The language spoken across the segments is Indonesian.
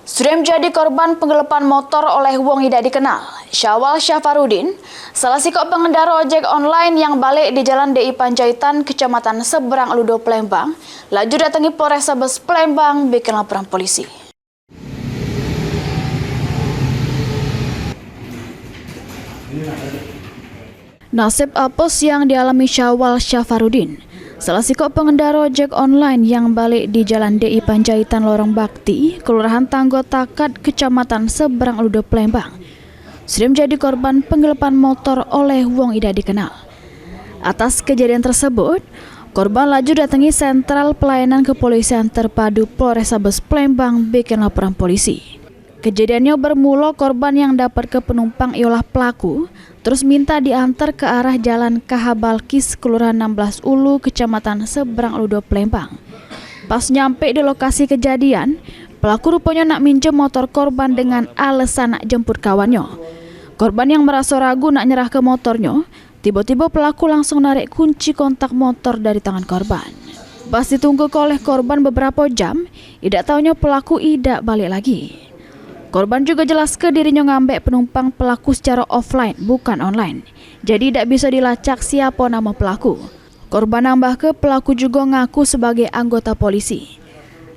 Sudah menjadi korban penggelapan motor oleh wong tidak dikenal. Syawal Syafarudin, salah sikok pengendara ojek online yang balik di Jalan DI Panjaitan, Kecamatan Seberang Ludo, Palembang, laju datangi Polrestabes Palembang bikin laporan polisi. Nasib apes yang dialami Syawal Syafarudin, salah sikok pengendara ojek online yang balik di Jalan DI Panjaitan Lorong Bakti, Kelurahan Tanggo Takat, Kecamatan Seberang Ludo, Palembang, sudah menjadi korban penggelapan motor oleh wong tidak dikenal. Atas kejadian tersebut, korban laju datangi Sentral Pelayanan Kepolisian Terpadu Polrestabes Palembang bikin laporan polisi. Kejadiannya bermula korban yang dapat ke penumpang ialah pelaku, terus minta diantar ke arah Jalan KH Balkis, Kelurahan 16 Ulu, Kecamatan Seberang Ludo, Palembang. Pas nyampe di lokasi kejadian, pelaku rupanya nak minjem motor korban dengan alasan nak jemput kawannya. Korban yang merasa ragu nak nyerah ke motornya, tiba-tiba pelaku langsung narik kunci kontak motor dari tangan korban. Pas ditunggu oleh korban beberapa jam, tidak taunya pelaku tidak balik lagi. Korban juga jelas ke dirinya ngambek penumpang pelaku secara offline, bukan online. Jadi tidak bisa dilacak siapa nama pelaku. Korban nambah ke pelaku juga ngaku sebagai anggota polisi.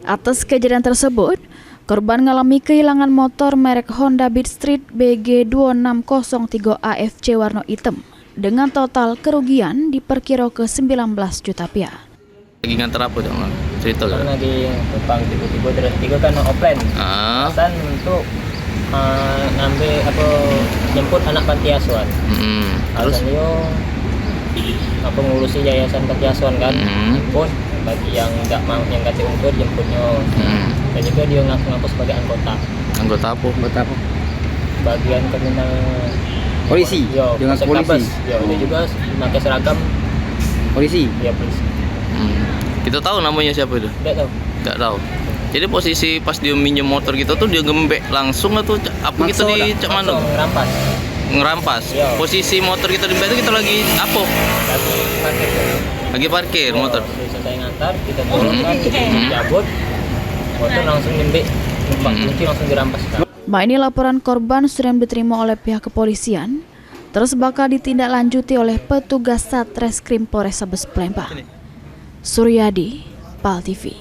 Atas kejadian tersebut, korban mengalami kehilangan motor merek Honda Beat Street BG 2603 AFC warna hitam dengan total kerugian diperkira ke 19 juta rupiah. Lagi nganter apa dong? Cerita kan? Lagi depan tiba-tiba tiga kan offline. Alasan untuk ngambil apa jemput anak panti asuhan. Terus apa ngurusi yayasan panti asuhan kan? Jemput bagi yang enggak mau yang kata ungkur jemputnya. Dan juga dia ngaku sebagai anggota. Anggota apa? Anggota apa? Bagian kriminal polisi. Yo, dengan polisi. Yo, dia juga pakai seragam polisi. Ya, polisi. Kita tahu namanya siapa itu? Nggak tahu. Jadi posisi pas dia minjem motor gitu tuh dia gembek langsung atau apa kita di cak mana? Ngerampas. Yo. Posisi motor kita di itu kita lagi apa? Lagi parkir motor. Saya ngantar, kita turunkan, cabut, motor langsung gembek, kunci langsung dirampas. Ini laporan korban sudah diterima oleh pihak kepolisian, terus bakal ditindaklanjuti oleh petugas Satreskrim Polrestabes Palembang. Suryadi, PAL TV.